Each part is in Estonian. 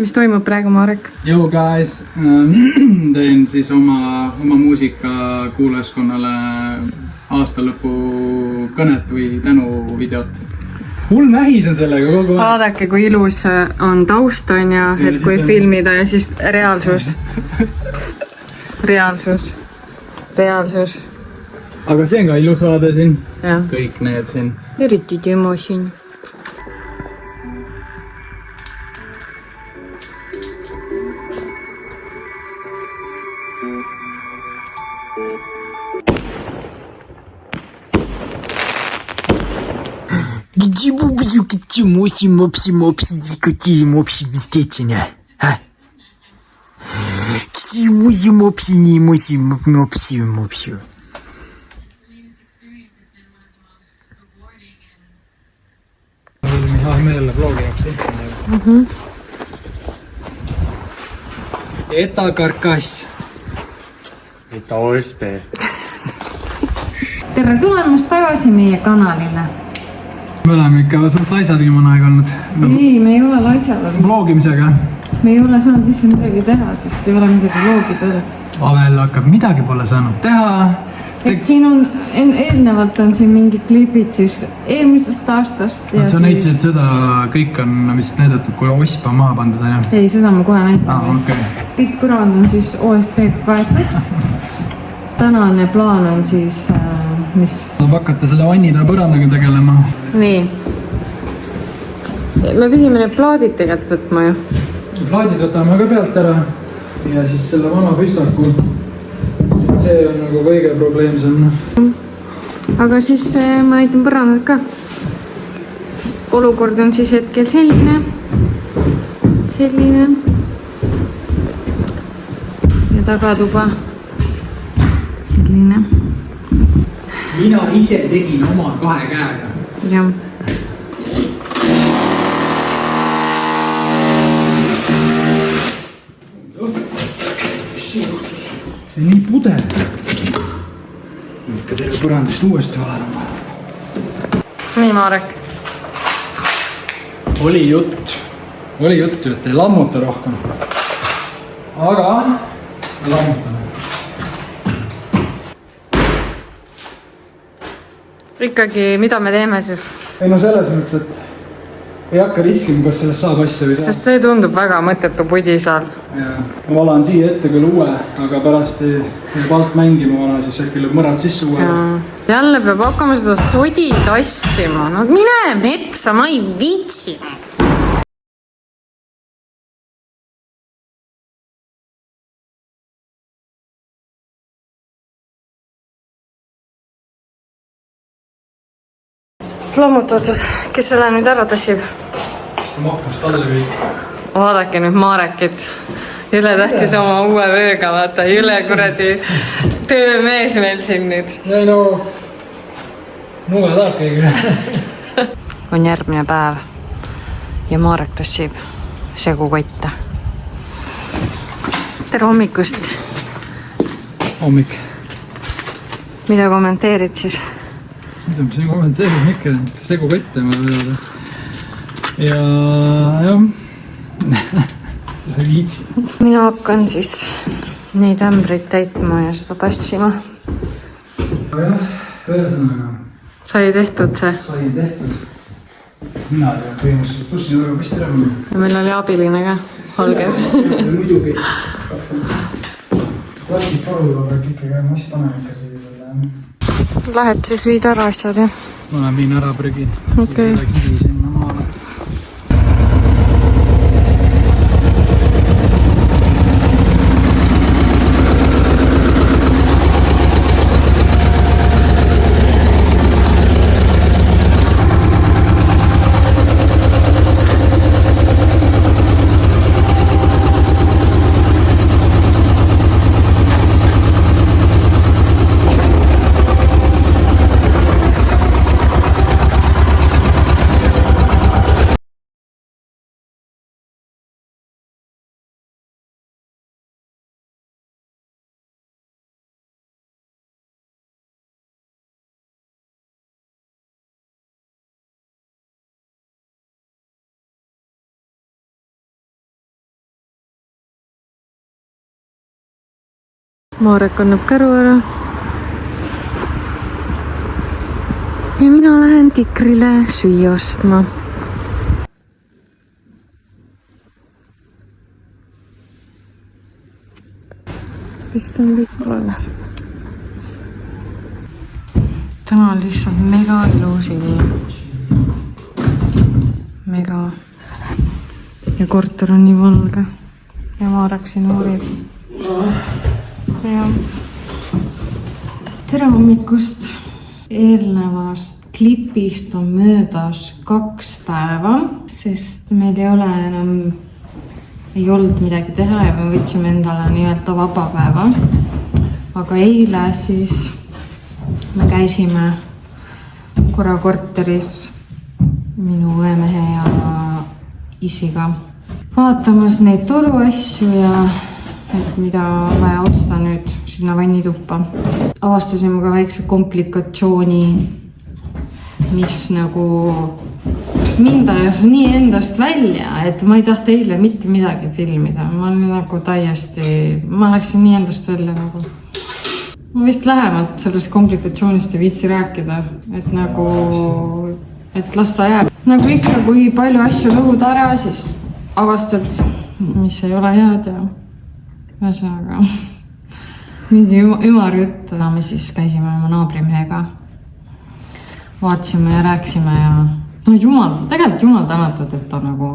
Mis toimub praegu, Marek? Yo guys, teen siis oma muusika kuulajaskonnale aastalõpu kõnet või tänuvideot. Mul nähis on sellega kogu aeg. Vaadake, kui ilus on taust on ja et kui filmida ja siis reaalsus. Reaalsus. Aga see on ka ilus vaade siin. Ja. Kõik need siin. Eriti Timo siin. Где бубзю, где мопси бестетиня, а? Где мопси, не мопси. Meile vlogi jaoks Eta karkass. Eta OSB. Tere tulemast tagasi meie kanalile. Me oleme ikka suht laisad viimane aeg olnud. Ei, me ei ole laisad olnud. Vlogimisega. Me ei ole saanud ise midagi teha, sest ei ole midagi vlogida. Avel hakkab midagi pole saanud teha. Et siin on, eelnevalt on siin mingid klipid siis eelmisest aastast. Sa näitasid, et seda kõik on vist näidatud, kui OSP on maha pandud, on ju? Ei, seda ma kohe näitan. Okay. Kõik põrand on siis OSP-ga kaetud. Tänane plaan on siis, mis? Tuleb hakata selle vannida põrandaga tegelema. Nii. Me pidime need plaadid tegelikult võtma ju. Plaadid võtame ka pealt ära ja siis selle vana püstaku. See on nagu kõige probleemsem. Aga siis ma näitan põrandad ka. Olukord on siis hetkel selline. Ja tagatuba selline. Mina ise tegin oma 2 käega. Jah. See on nii pudel. Ikka terve põrandist uuesti valema. Nii, Marek. Oli jutt ju, et ei lammuta rohkem. Aga lammutame. Ikkagi, mida me teeme siis? Ei no selles mõttes, et ei hakka riskima, kas sellest saab asja või Sest see tundub väga mõttetu pudi seal. Ja ma valan siia ette küll uue, aga pärast ei alt mängima vana, siis äkki lööb mõrad sisse uue. Jälle peab hakkama seda sodi tassima. No mine metsa, ma ei viitsi. Lammutatud, kes selle nüüd ära tassib? Mahkust alla kõik. Vaadake nüüd Marekit. Jüle tähtis oma uue vööga, vaata. Jüle kuradi töömees meil siin nüüd. Ei no, nuga tahab keegi. On järgmine päev ja Marek tassib segukotte. Tere hommikust. Hommik. Mida kommenteerid siis? Mida ma siin kommenteerin ikka? Segukotte ma teada. Ja jah. Viitsi. Mina hakkan siis neid ämbreid täitma ja seda tassima. Jah, ühesõnaga. Sai tehtud see? Sai tehtud. Mina tean põhimõtteliselt bussivõrgu pist ära minna. Ja meil oli abiline ka, Holger. Muidugi. Plastik paruga peab ikka käima, mis panema ikka sellisele. Lähed siis viid ära asjad, jah? Ma lähen viin ära prügi. Okei. Seda kivi sinna maale. Marek annab käru ära. Ja mina lähen Tikrile süüa ostma. Vist on kõik olemas. Täna on lihtsalt mega ilus ilm. Mega. Ja korter on nii valge. Ja Marek siin uurib. Ja. Tere hommikust. Eelnevast klipist on möödas 2 päeva, sest meil ei ole enam, ei olnud midagi teha ja me võtsime endale nii-öelda vaba päeva. Aga eile siis me käisime korra korteris minu õemehe ja isiga vaatamas neid toruasju ja et mida vaja osta nüüd sinna vannituppa. Avastasime ka väikse komplikatsiooni, mis nagu mind ajas nii endast välja, et ma ei tahta eile mitte midagi filmida. Ma olin nagu täiesti, ma läksin nii endast välja nagu. Ma vist lähemalt sellest komplikatsioonist ei viitsi rääkida, et nagu, et las ta jääb. Nagu ikka, kui palju asju lõhud ära, siis avastad, mis ei ole head ja ühesõnaga mingi ümar jutt. Me siis käisime oma naabrimehega, vaatsime ja rääksime ja no tegelikult jumal tänatud, et ta nagu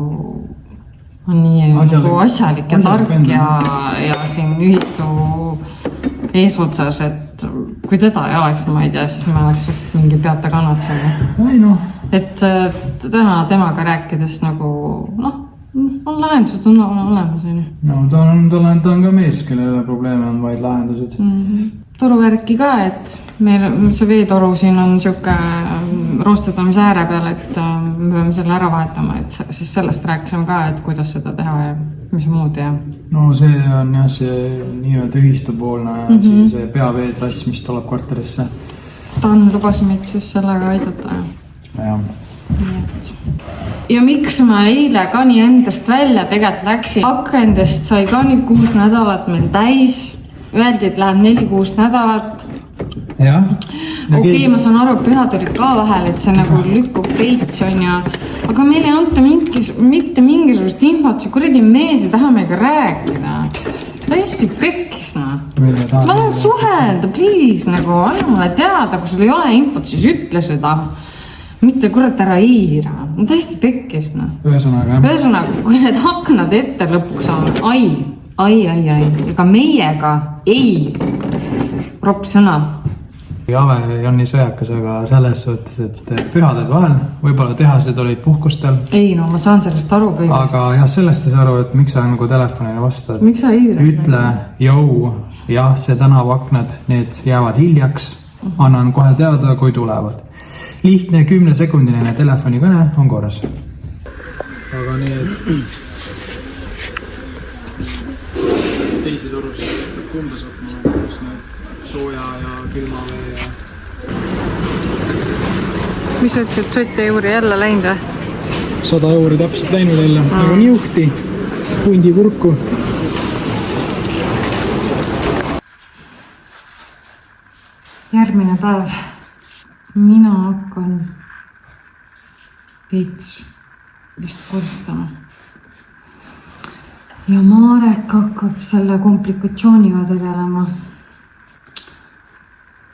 on nii asjalik ja tark ja siin ühistu eesotsas, et kui teda ei oleks, ma ei tea, siis me oleks mingi peata kannatsema. Et täna temaga rääkides nagu, on lahendused on olemas. No ta on ka mees, kellele probleeme on vaid lahendused. Toruvärki ka, et meil see veetoru siin on siuke roostetamise ääre peal, et me peame selle ära vahetama, et siis sellest rääkisime ka, et kuidas seda teha ja mis muud ja. No see on jah see nii-öelda ühistupoolne see peaveetrass, mis tuleb korterisse. Ta on lubas meid siis sellega aidata. Ja. Ja miks ma eile ka nii endast välja tegelikult läksin? Akendest sai ka nüüd 6 nädalat meil täis. Öeldi, et läheb 4-6 nädalat. Ja. Okei, ma saan aru, pühad olid ka vahel, et see nagu lükkub veits on ja... Aga meil ei anta mitte mingisugust infot, see kuradi mees ei taha meiega rääkida. Täiesti pekkis, Ma tahan suhelda, please, nagu anna mulle teada, kui sul ei ole infot, siis ütle seda. Mitte kurat ära eira. Täiesti pekkis, Ühesõnaga, kui need aknad ette lõpuks on, ai. Ega meiega ei. Ropp sõna. Jave on nii sõjakas, aga selles suhtes, et pühadel vahel, võib-olla tehased olid puhkustel. Ei, no ma saan sellest aru kõigest. Aga jah, sellest ei saa aru, et miks sa nagu telefonile vastad. Miks sa eira? Ütle, jah, see tänavaknad, need jäävad hiljaks. Annan kohe teada, kui tulevad. Lihtne 10-sekundiline telefonikõne on korras. Aga need teisi torusid kumda saab mulle, kus need sooja ja külmavee ja... Mis ütlesid, sotte juuri jälle läinud või? 100 euri täpselt läinud jälle, nagu niuhti, hundi kurku. Järgmine päev. Mina hakkan veits vist korstama. Ja Marek hakkab selle komplikatsiooniga tegelema.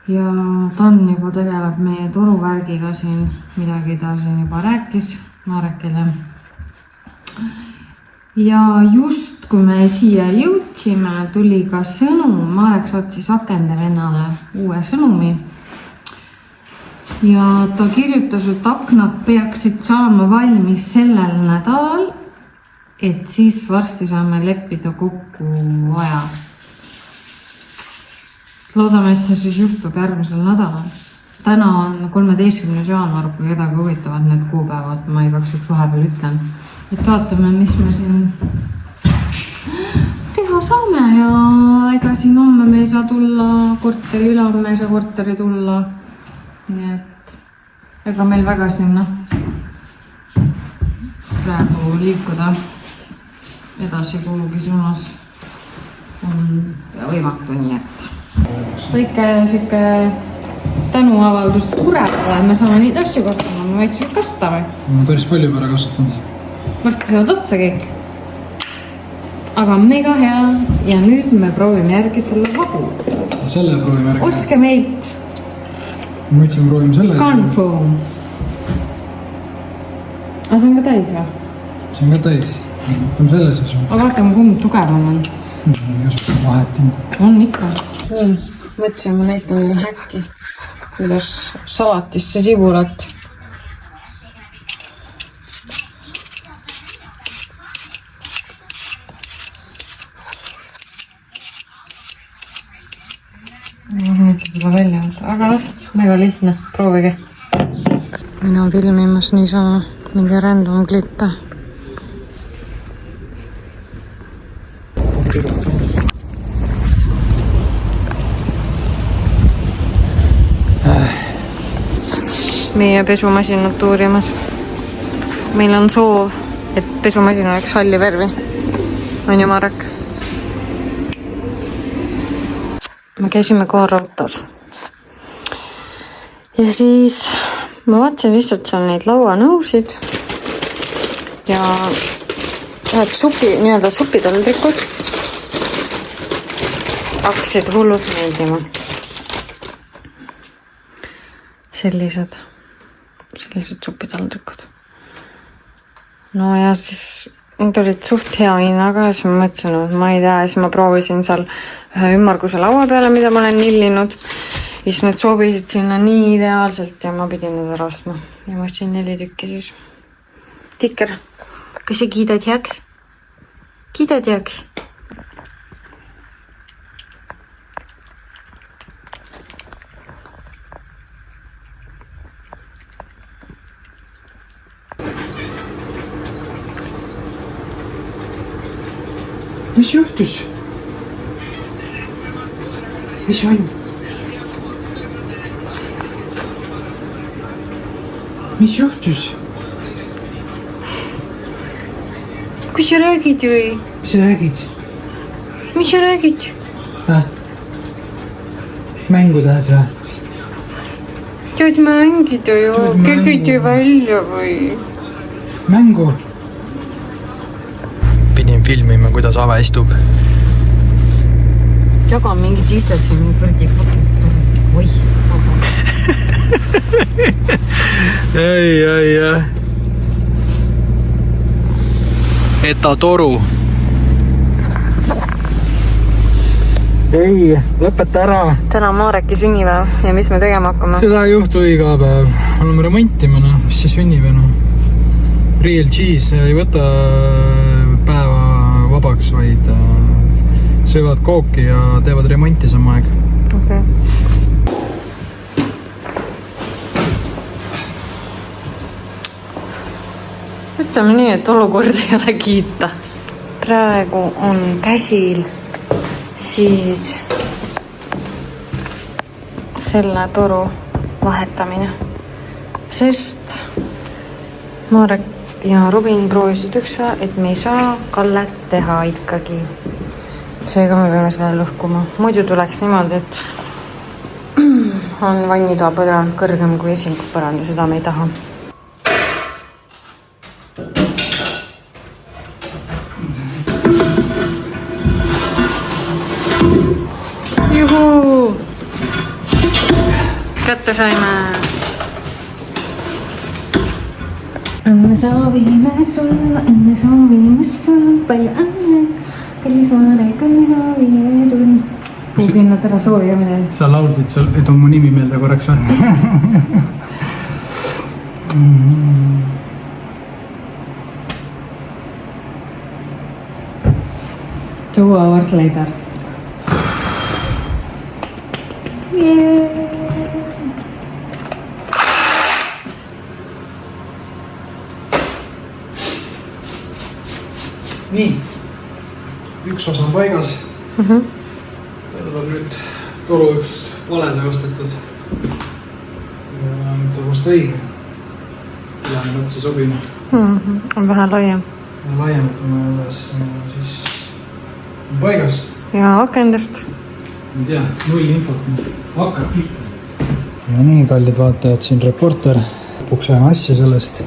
Ja Dan juba tegeleb meie toruvärgiga siin, midagi ta siin juba rääkis Marekile. Ja just kui me siia jõudsime, tuli ka sõnum, Marek saatis akende vennale uue sõnumi. Ja ta kirjutas, et aknad peaksid saama valmis sellel nädalal, et siis varsti saame leppida kokku aja. Loodame, et see siis juhtub järgmisel nädalal. Täna on 13. jaanuar, kui kedagi huvitavad need kuupäevad, ma igaks üks vahepeal ütlen. Et vaatame, mis me siin teha saame ja ega siin homme me ei saa tulla korteri, ülehomme ei saa korteri tulla. Nii et ega meil väga sinna praegu liikuda edasi kuhugi suunas on võimatu, nii et väike siuke tänuavaldus Suredele, et me saame neid asju kasutada, me vaikselt kasutame. Ma päris palju pära kasutanud. Varsti saavad otsa kõik. Aga mega hea ja nüüd me proovime järgi selle vahu. Selle proovime järgi. Oske meilt. Ma mõtlesin, proovime selle. Gunfoam. Aga see on ka täis või? See on ka täis. Võtame selle siis. Aga vaatame, kumb tugevam on. Just vahetim. On ikka. Nii, mõtlesin, ma näitan teile häkki, kuidas salatisse sibulat. Seda välja võtta, aga väga lihtne, proovige. Mina filmimas niisama mingi random klippe. Meie pesumasinat uurimas. Meil on soov, et pesumasin oleks halli värvi. On ju, Marek? Me käisime koorautos. Ja siis ma vaatasin lihtsalt seal neid lauanõusid ja ühed nii-öelda supitaldrikud hakkasid hullult meeldima. Sellised supitaldrikud. No ja siis need olid suht hea hinnaga ja siis ma mõtlesin, et ma ei tea, ja siis ma proovisin seal ühe ümmarguse laua peale, mida ma olen nillinud. Ja siis need sobisid sinna nii ideaalselt ja ma pidin need ära ostma. Ja ma ostsin 4 tükki siis. Tikker, kas sa kiidad heaks? Kiidad heaks? Mis juhtus? Mis on? Mis juhtus? Kui sa räägid või? Mis sa räägid? Mis sa räägid? Mängu tahad või? Tead mängida ju, kõigiti välja või? Mängu? Pidin filmima, kuidas Ave istub. Jaga mingi tistet siin mingi võrdi fucking. Oih. Ei. Eta toru. Ei, lõpeta ära. Täna Mareki sünnipäev ja mis me tegema hakkame? Seda ei juhtu iga päev. Oleme remontima, mis see sünnipäev? Real cheese ei võta päeva vabaks, vaid söövad kooki ja teevad remonti sama aeg. Okay. Ütleme nii, et olukord ei ole kiita. Praegu on käsil siis selle toru vahetamine, sest Marek ja Robin proovisid ükspäev, et me ei saa kallet teha ikkagi. Seega me peame selle lõhkuma. Muidu tuleks niimoodi, et on vannitoa põrand kõrgem kui esindupõrand ja seda me ei taha. Juhu! Kätte saime! Õnne soovime sulle, palju õnne. Kallis Marek, õnne soovime sulle. Puukinnad ära sooviga midagi. Sa laulsid, et on mu nimi meelde korraks või? Two hours later. Nii, üks osa on paigas. Tal on nüüd toru üks valede ostetud. Ja nüüd on vast õige. Pidame otsa sobima. On vähe laiem. Ja laiemalt on üles siis on paigas. ja akendest. Ma ei tea, null infot. Hakkab pihta. Ja nii, kallid vaatajad, siin reporter. Lõpuks sain asja sellest.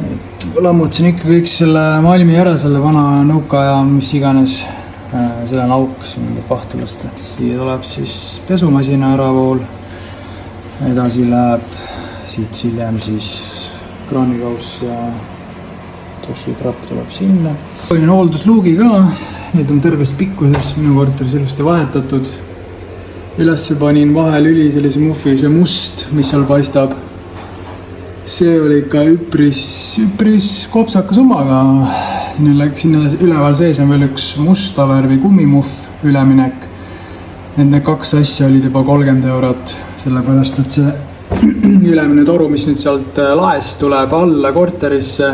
Et lammutasin ikka kõik selle Malmi ära, selle vana nõuka ja mis iganes. Selle on auk, siin on pahtulast. Siia tuleb siis pesumasina äravool. Edasi läheb siit hiljem siis kraanikauss ja dušitrapp tuleb sinna. Olin hooldusluugi ka. Need on tervest pikkuses, minu korteris ilusti vahetatud. Ülesse panin vahelüli sellise muffi, see must, mis seal paistab. See oli ikka üpris kopsaka summaga. Sinna üleval sees on veel üks musta värvi kummimuff üleminek. Need kaks asja olid juba 30 €, sellepärast et see ülemine toru, mis nüüd sealt laest tuleb alla korterisse,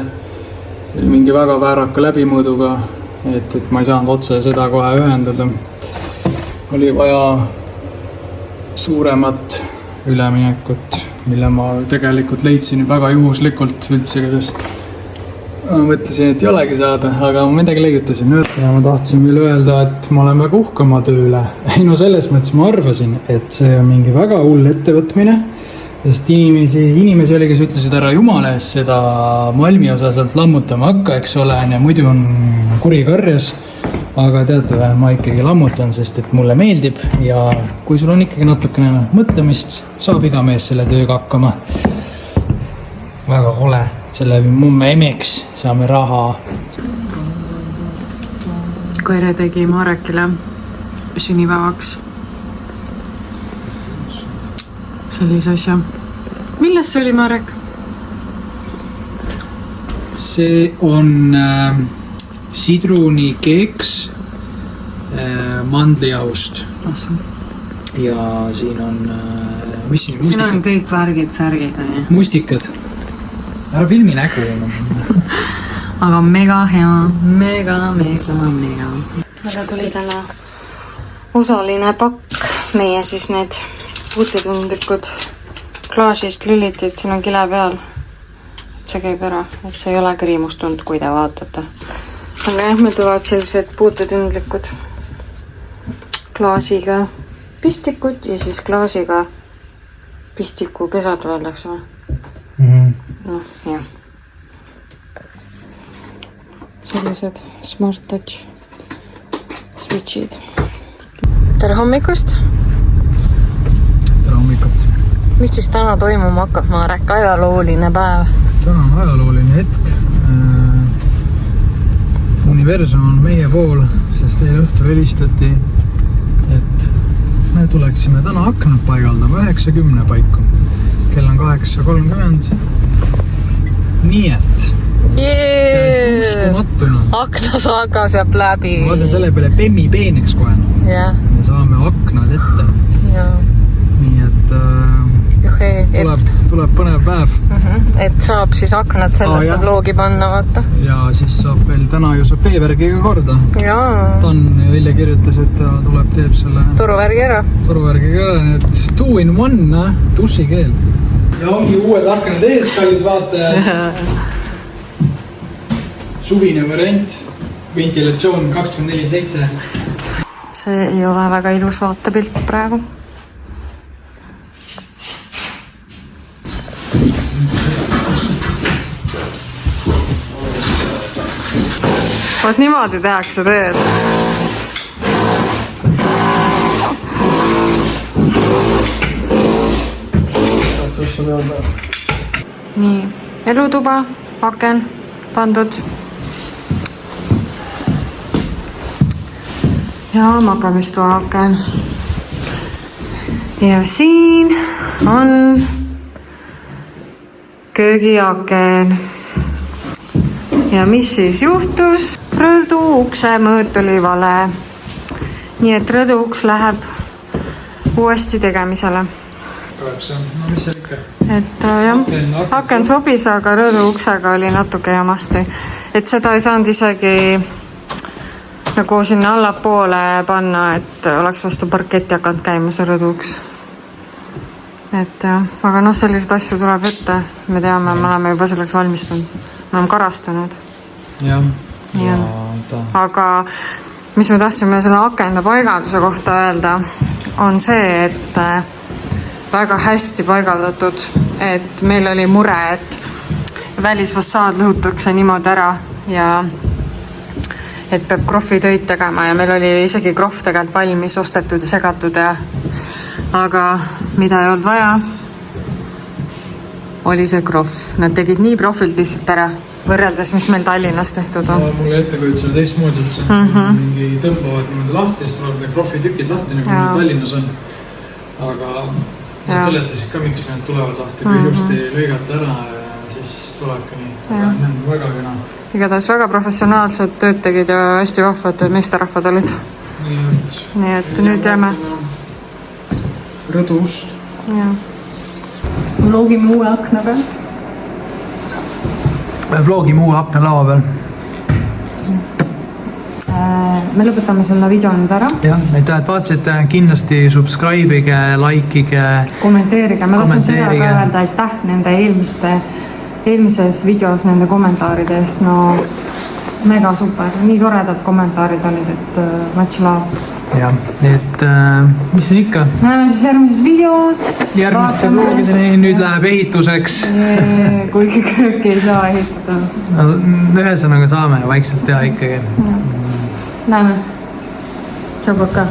see oli mingi väga vääraka läbimõõduga, et ma ei saanud otse seda kohe ühendada. Oli vaja suuremat üleminekut, mille ma tegelikult leidsin väga juhuslikult üldse, sest ma mõtlesin, et ei olegi saada, aga ma midagi leiutasin. Ja ma tahtsin veel öelda, et ma olen väga uhke oma tööle. Ei no selles mõttes ma arvasin, et see on mingi väga hull ettevõtmine, sest inimesi oli, kes ütlesid ära jumala ees seda Malmi osa sealt lammutama hakka, eks ole, ja muidu on kuri karjas. Aga teate, ma ikkagi lammutan, sest et mulle meeldib ja kui sul on ikkagi natukene mõtlemist, saab iga mees selle tööga hakkama. Väga kole, selle mumme emeks saame raha. Koire tegi Marekile sünnipäevaks sellise asja. Milles see oli, Marek? See on sidrunikeeks mandlijahust. Ja siin on mis siin? Siin on kõik värgid-särgid. Mustikad. Ära filmi nägu. Aga mega hea. Mega. Aga tuli täna osaline pakk. Meie siis need puutitundlikud klaasist lülitid. Siin on kile peal. See käib ära. Et see ei ole kriimustund, kui te vaatate. Aga jah, me tulevad sellised puutitundlikud klaasiga pistikud ja siis klaasiga pistiku kesad öeldakse või? No, jah. Sellised Smart Touch switchid. Tere hommikust! Tere hommikut! Mis siis täna toimuma hakkab, Marek? Ajalooline päev. Täna on ajalooline hetk. Universum on meie pool, sest eile õhtul helistati, et me tuleksime täna aknad paigaldama 9:10 paiku. Kell on 8:30. Nii et uskumatuna. Aknasaaga seab läbi. Ma lasen selle peale Bemmi peeneks kohe. Me saame aknad ette. Nii et tuleb põnev päev. Et saab siis aknad sellesse vloogi panna, vaata. Ja siis saab veel täna ju saab B-värgiga korda. Tan välja kirjutas, et ta tuleb, teeb selle turuvärgi ära, nii et 2 in 1, dušikeel. Ja ongi uued aknad ees, kallid vaatajad. Suvine variant, ventilatsioon 24/7. See ei ole väga ilus vaatepilt praegu. Vaat niimoodi tehakse tööd. Nii, elutuba, aken pandud. Ja magamistoa aken. Ja siin on köögiaken. Ja mis siis juhtus? Rõdu ukse mõõt oli vale. Nii et rõdu uks läheb uuesti tegemisele. No mis see ikka? Et jah, aken sobis, aga rõdu uksega oli natuke jamasti. Et seda ei saanud isegi nagu sinna allapoole panna, et oleks vastu parketti hakanud käima see rõdu uks. Et jah, aga sellised asju tuleb ette. Me teame, me oleme juba selleks valmistunud. Me oleme karastanud. Jah. Aga mis me tahtsime selle akende paigalduse kohta öelda, on see, et väga hästi paigaldatud, et meil oli mure, et välisfassaad lõhutakse niimoodi ära ja et peab krohvitöid tegema ja meil oli isegi krohv tegelikult valmis ostetud ja segatud ja aga mida ei olnud vaja, oli see krohv. Nad tegid nii profilt lihtsalt ära, võrreldes, mis meil Tallinnas tehtud on. Mulle ettekujutusele teistmoodi üldse. Mingi tõmbavad niimoodi lahti, siis tuleb need krohvitükid lahti, nagu meil Tallinnas on. Aga nad seletasid ka, miks need tulevad lahti, kui ilusti lõigata ära ja siis tulebki nii. Aga väga kena. Igatahes väga professionaalsed tööd tegid ja hästi vahvad meesterahvad olid. Nii et nüüd jääme rõdu ust. Vlogime uue akna peal. Vlogime uue akna laua peal. Me lõpetame selle video nüüd ära. Jah, aitäh, et vaatasite. Kindlasti subscribe'ige, likeige. Kommenteerige. Ma tahtsin seda ka öelda aitäh nende eelmises videos nende kommentaaride eest. No mega super. Nii toredad kommentaarid olid, et much love. Jah, et mis on ikka? Näeme siis järgmises videos. Järgmiste vlogideni, nüüd läheb ehituseks. Kuigi kööki ei saa ehitada. No, ühesõnaga saame vaikselt teha ikkagi. Näeme. Tšau, paka.